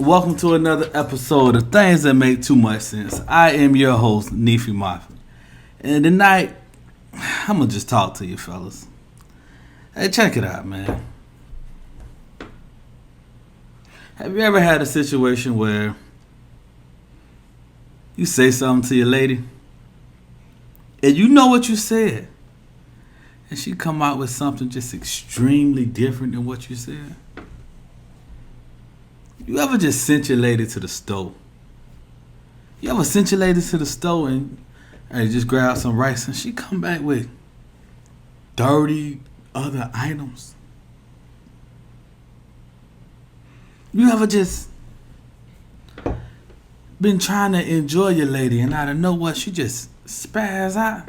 Welcome to another episode of Things That Make Too Much Sense. I am your host, Nefi Moffitt. And tonight, I'm going to just talk to you fellas. Hey, check it out, man. Have you ever had a situation where you say something to your lady and you know what you said, and she come out with something just extremely different than what you said? You ever just sent your lady to the store? You ever sent your lady to the store and just grab some rice and she come back with 30 other items? You ever just been trying to enjoy your lady and out of nowhere she just spaz out?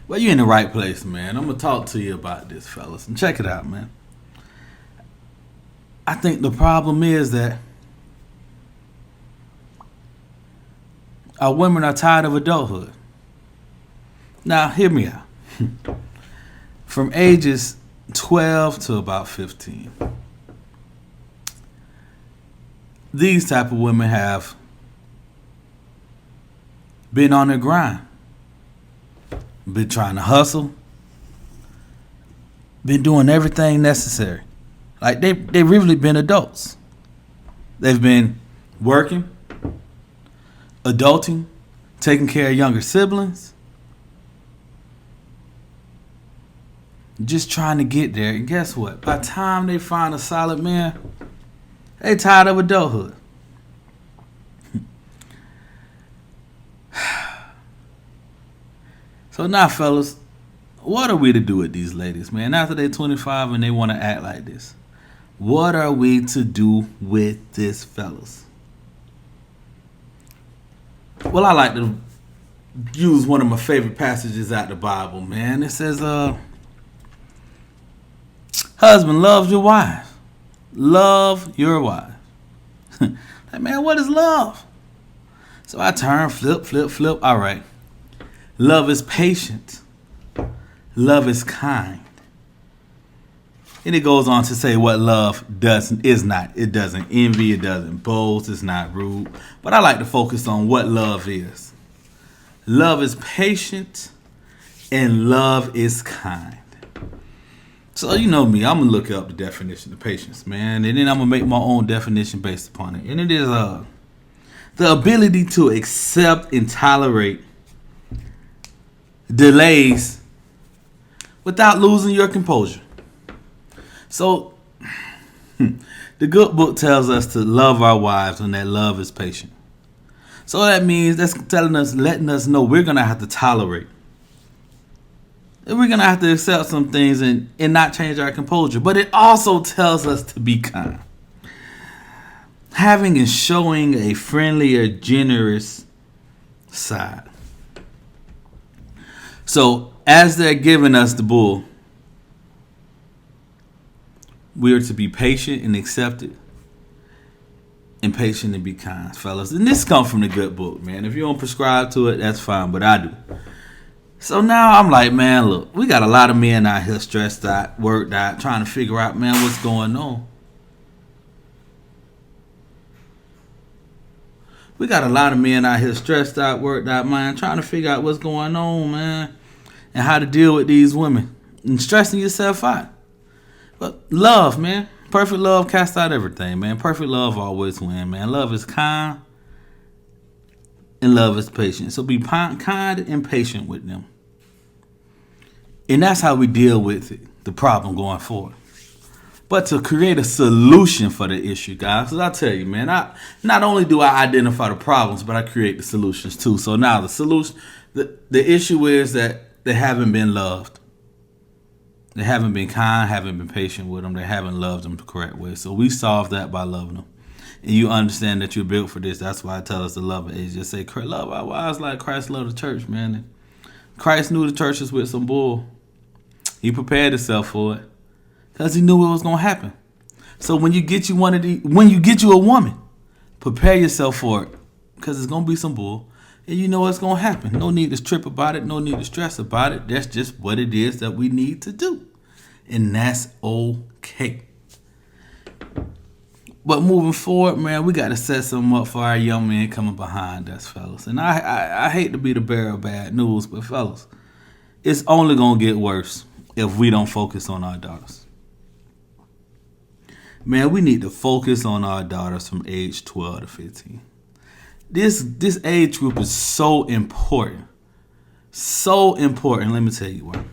Well, you're in the right place, man. I'm going to talk to you about this, fellas. And check it out, man. I think the problem is that our women are tired of adulthood. Now, hear me out. From ages 12 to about 15, these type of women have been on their grind, been trying to hustle, been doing everything necessary. Like, they've really been adults. They've been working, adulting, taking care of younger siblings, just trying to get there. And guess what? By the time they find a solid man, they tired of adulthood. So now, fellas, what are we to do with these ladies, man? After they're 25 and they want to act like this, what are we to do with this, fellas? Well, I like to use one of my favorite passages out the Bible, man. It says, husband, love your wife. Love your wife. Like, man, what is love? So I turn, flip. All right. Love is patient. Love is kind. And it goes on to say what love is not. It doesn't envy. It doesn't boast. It's not rude. But I like to focus on what love is. Love is patient and love is kind. So you know me. I'm going to look up the definition of patience, man. And then I'm going to make my own definition based upon it. And it is the ability to accept and tolerate delays without losing your composure. So, the good book tells us to love our wives when that love is patient. So that means that's letting us know we're going to have to tolerate. And we're going to have to accept some things and not change our composure. But it also tells us to be kind. Having and showing a friendly or generous side. So, as they're giving us the bull, we are to be patient and accept it, and patient and be kind, fellas. And this comes from the good book, man. If you don't prescribe to it, that's fine, but I do. So now I'm like, man, look, we got a lot of men out here stressed out, worked out, trying to figure out, man, what's going on. We got a lot of men out here stressed out, worked out, man, trying to figure out what's going on, man, and how to deal with these women and stressing yourself out. But love, man. Perfect love casts out everything, man. Perfect love always wins, man. Love is kind and love is patient. So be kind and patient with them. And that's how we deal with it, the problem going forward. But to create a solution for the issue, guys, because I tell you, man, not only do I identify the problems, but I create the solutions too. So now the solution, the issue is that they haven't been loved. They haven't been kind, haven't been patient with them. They haven't loved them the correct way. So we solve that by loving them. And you understand that you're built for this. That's why I tell us to love it. It's just say, love our wives like Christ loved the church, man. And Christ knew the church was with some bull. He prepared himself for it because he knew what was going to happen. So when you get you a woman, prepare yourself for it because it's going to be some bull. And you know what's going to happen. No need to trip about it. No need to stress about it. That's just what it is that we need to do. And that's okay. But moving forward, man, we got to set something up for our young men coming behind us, fellas. And I hate to be the bearer of bad news, but fellas, it's only going to get worse if we don't focus on our daughters. Man, we need to focus on our daughters from age 12 to 15. This age group is so important. So important. Let me tell you why.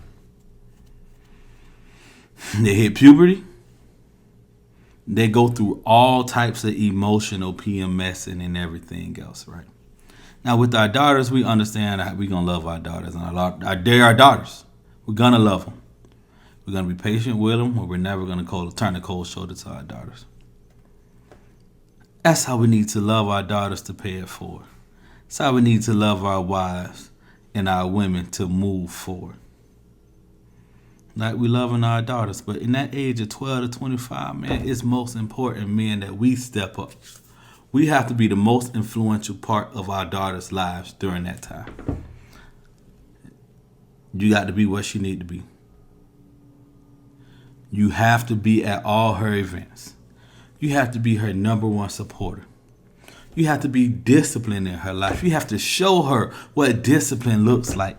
They hit puberty. They go through all types of emotional PMSing and everything else, right? Now, with our daughters, we understand that we're going to love our daughters. And they're our daughters. We're going to love them. We're going to be patient with them, or we're never going to turn a cold shoulder to our daughters. That's how we need to love our daughters to pay it forward. That's how we need to love our wives and our women to move forward. Like we loving our daughters. But in that age of 12 to 25, man, it's most important, men, that we step up. We have to be the most influential part of our daughters' lives during that time. You got to be what she need to be. You have to be at all her events. You have to be her number one supporter. You have to be disciplined in her life. You have to show her what discipline looks like.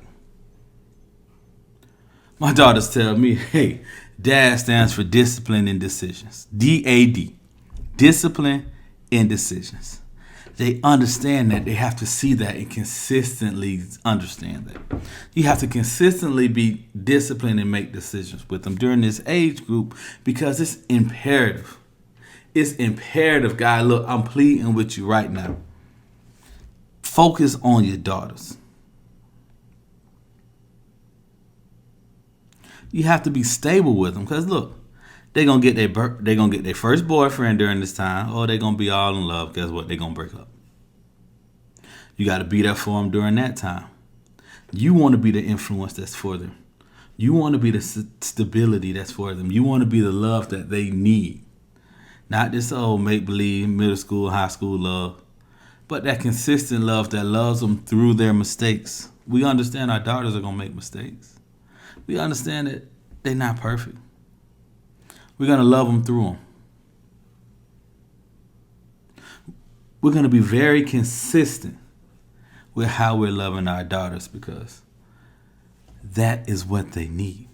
My daughters tell me, hey, DAD stands for discipline and decisions. DAD. Discipline and decisions. They understand that. They have to see that and consistently understand that. You have to consistently be disciplined and make decisions with them during this age group because it's imperative. It's imperative, guy. Look, I'm pleading with you right now. Focus on your daughters. You have to be stable with them because look, they're gonna get their first boyfriend during this time, or they're gonna be all in love. Guess what? They're gonna break up. You got to be there for them during that time. You want to be the influence that's for them. You want to be the stability that's for them. You want to be the love that they need. Not this old make-believe middle school, high school love, but that consistent love that loves them through their mistakes. We understand our daughters are gonna make mistakes. We understand that they're not perfect. We're going to love them through them. We're going to be very consistent with how we're loving our daughters because that is what they need.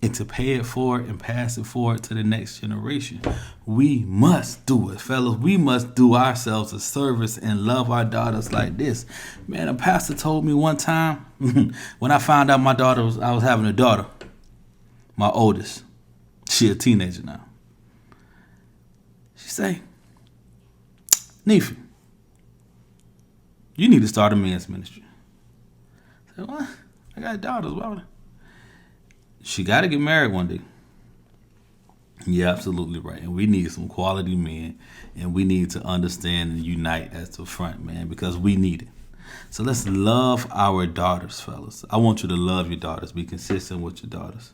And to pay it forward and pass it forward to the next generation, we must do it, fellas. We must do ourselves a service and love our daughters like this. Man, a pastor told me one time when I found out I was having a daughter, my oldest. She a teenager now. She say, Nephi, you need to start a men's ministry. I said, what? I got daughters. Why would I? She got to get married one day. You're absolutely right. And we need some quality men. And we need to understand and unite as the front, man, because we need it. So let's love our daughters, fellas. I want you to love your daughters. Be consistent with your daughters.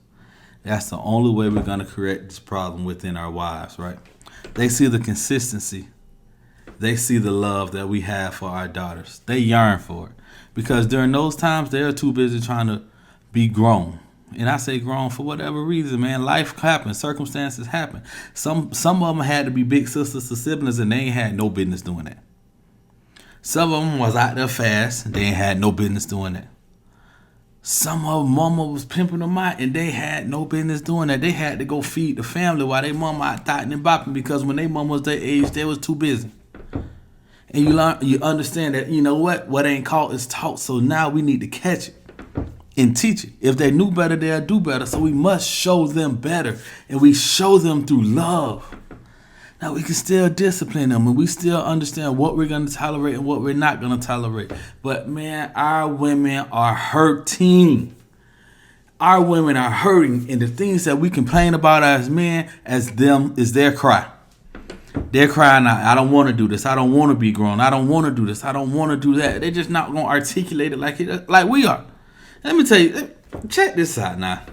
That's the only way we're going to correct this problem within our wives, right? They see the consistency. They see the love that we have for our daughters. They yearn for it. Because during those times, they're too busy trying to be grown. And I say grown for whatever reason, man. Life happens. Circumstances happen. Some of them had to be big sisters to siblings, and they ain't had no business doing that. Some of them was out there fast. They ain't had no business doing that. Some of them, mama was pimping them out, and they had no business doing that. They had to go feed the family while they mama out thotting and bopping because when they mama was their age, they was too busy. And you understand that, you know what ain't caught is taught. So now we need to catch it and teach it. If they knew better, they'll do better. So we must show them better, and we show them through love. Now we can still discipline them, and we still understand what we're going to tolerate and what we're not going to tolerate. But man, our women are hurting. Our women are hurting, and the things that we complain about as men, as them, is their cry. They're crying out, I don't want to do this. I don't want to be grown. I don't want to do this. I don't want to do that. They're just not going to articulate it like we are. Let me tell you, check this out now.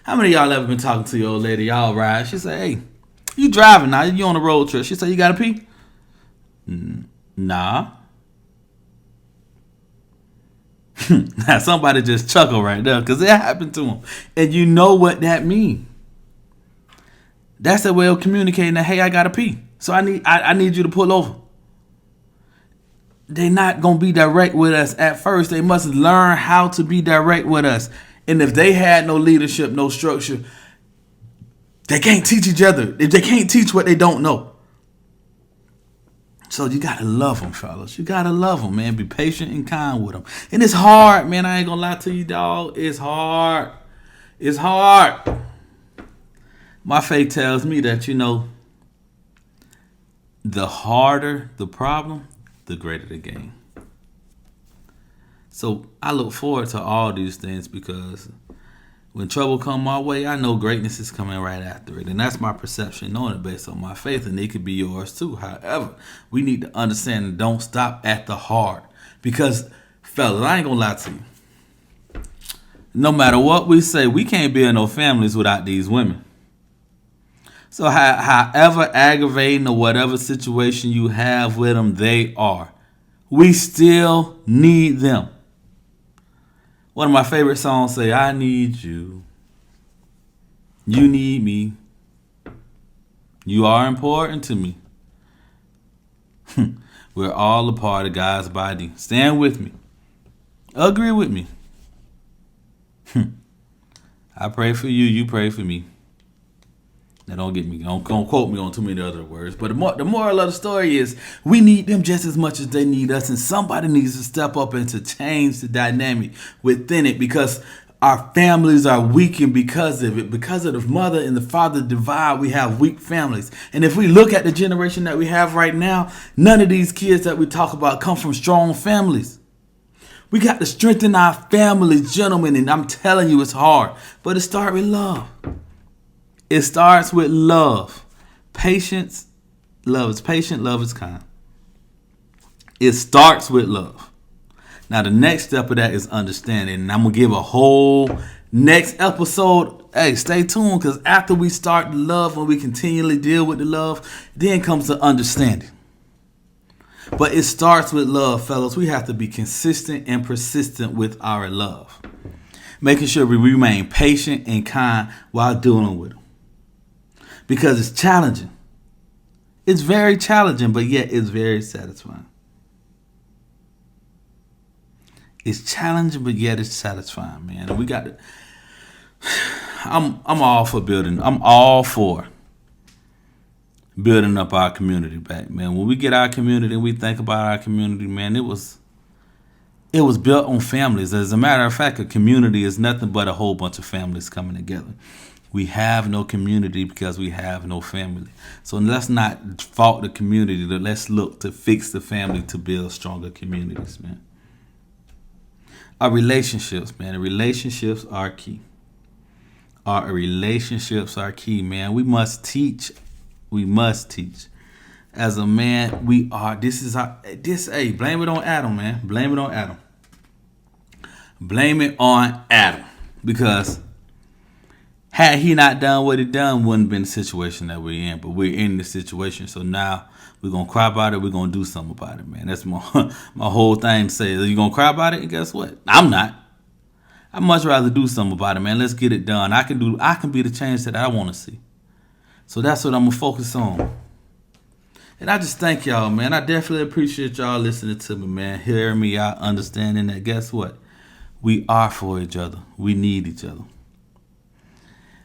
How many of y'all ever been talking to your old lady? Y'all ride. She say, hey, you driving now. You on a road trip. She say, you got to pee? Nah. Now somebody just chuckle right there because it happened to them. And you know what that means. That's a way of communicating that, hey, I got to pee. So I need you to pull over. They're not going to be direct with us at first. They must learn how to be direct with us. And if they had no leadership, no structure, they can't teach each other. They can't teach what they don't know. So you got to love them, fellas. You got to love them, man. Be patient and kind with them. And it's hard, man. I ain't going to lie to you, dog. It's hard. It's hard. My faith tells me that, the harder the problem, the greater the gain. So I look forward to all these things because when trouble come my way, I know greatness is coming right after it. And that's my perception, knowing it based on my faith, and it could be yours too. However, we need to understand and don't stop at the hard. Because, fellas, I ain't going to lie to you. No matter what we say, we can't build no families without these women. So however aggravating or whatever situation you have with them, they are. We still need them. One of my favorite songs say, I need you. You need me. You are important to me. We're all a part of God's body. Stand with me. Agree with me. I pray for you. You pray for me. Now don't quote me on too many other words. But the moral of the story is we need them just as much as they need us. And somebody needs to step up and to change the dynamic within it, because our families are weakened because of it. Because of the mother and the father divide, we have weak families. And if we look at the generation that we have right now, none of these kids that we talk about come from strong families. We got to strengthen our families, gentlemen. And I'm telling you, it's hard. But it starts with love. It starts with love. Patience. Love is patient. Love is kind. It starts with love. Now, the next step of that is understanding. And I'm going to give a whole next episode. Hey, stay tuned, because after we start the love and we continually deal with the love, then comes the understanding. But it starts with love, fellas. We have to be consistent and persistent with our love. Making sure we remain patient and kind while dealing with them. Because it's challenging. It's very challenging, but yet it's very satisfying. It's challenging, but yet it's satisfying, man. And we got to. I'm all for building. I'm all for building up our community back, man. When we get our community and we think about our community, man, it was built on families. As a matter of fact, a community is nothing but a whole bunch of families coming together. We have no community because we have no family. So let's not fault the community. Let's look to fix the family to build stronger communities, man. Our relationships, man. The relationships are key. Our relationships are key, man. We must teach. We must teach. As a man, we are. Hey, blame it on Adam, man. Blame it on Adam. Blame it on Adam. Because had he not done what he done, wouldn't have been the situation that we're in. But we're in the situation. So now we're going to cry about it. We're going to do something about it, man. That's my whole thing. Say, are you going to cry about it? And guess what? I'm not. I'd much rather do something about it, man. Let's get it done. I can be the change that I want to see. So that's what I'm going to focus on. And I just thank y'all, man. I definitely appreciate y'all listening to me, man. Hearing me out, understanding that guess what? We are for each other. We need each other.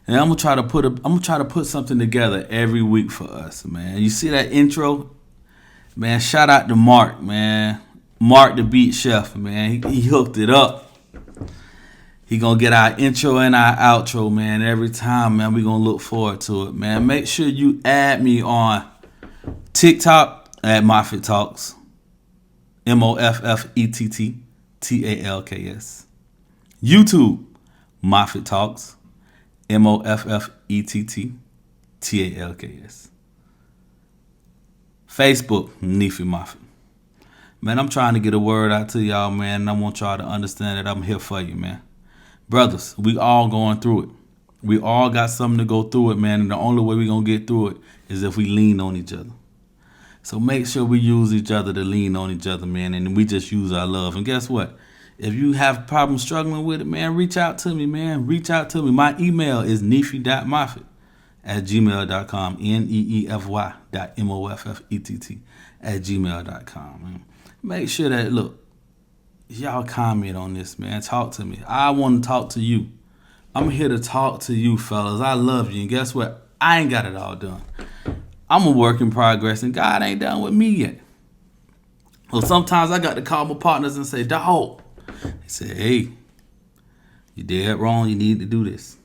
And I'm gonna try to put something together every week for us, man. You see that intro? Man, shout out to Mark, man. Mark the Beat Chef, man. He hooked it up. He gonna get our intro and our outro, man. Every time, man, we gonna look forward to it, man. Make sure you add me on TikTok at Moffett Talks. MOFFETT YouTube, Moffett Talks. MOFFETT Facebook, Nephi Moffett. Man, I'm trying to get a word out to y'all, man. And I want y'all to understand that I'm here for you, man. Brothers, we all going through it. We all got something to go through it, man. And the only way we going to get through it is if we lean on each other. So make sure we use each other to lean on each other, man. And we just use our love. And guess what? If you have problems struggling with it, man, reach out to me, man. Reach out to me. My email is nephi.moffett at gmail.com. neefy.moffett at gmail.com. Man. Make sure that, look, y'all comment on this, man. Talk to me. I want to talk to you. I'm here to talk to you, fellas. I love you. And guess what? I ain't got it all done. I'm a work in progress, and God ain't done with me yet. Well, sometimes I got to call my partners and say, dawg. They say, hey, you dead wrong. You need to do this.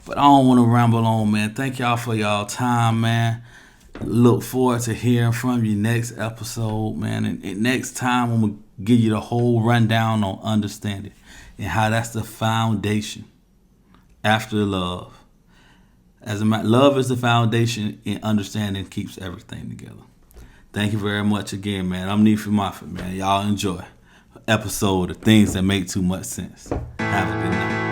But I don't want to ramble on, man. Thank y'all for y'all time, man. Look forward to hearing from you next episode, man. And next time, I'm going to give you the whole rundown on understanding and how that's the foundation after love. As a matter, love is the foundation, and understanding keeps everything together. Thank you very much again, man. I'm Neefy Moffett, man. Y'all enjoy episode of Things That Make Too Much Sense. Have a good night.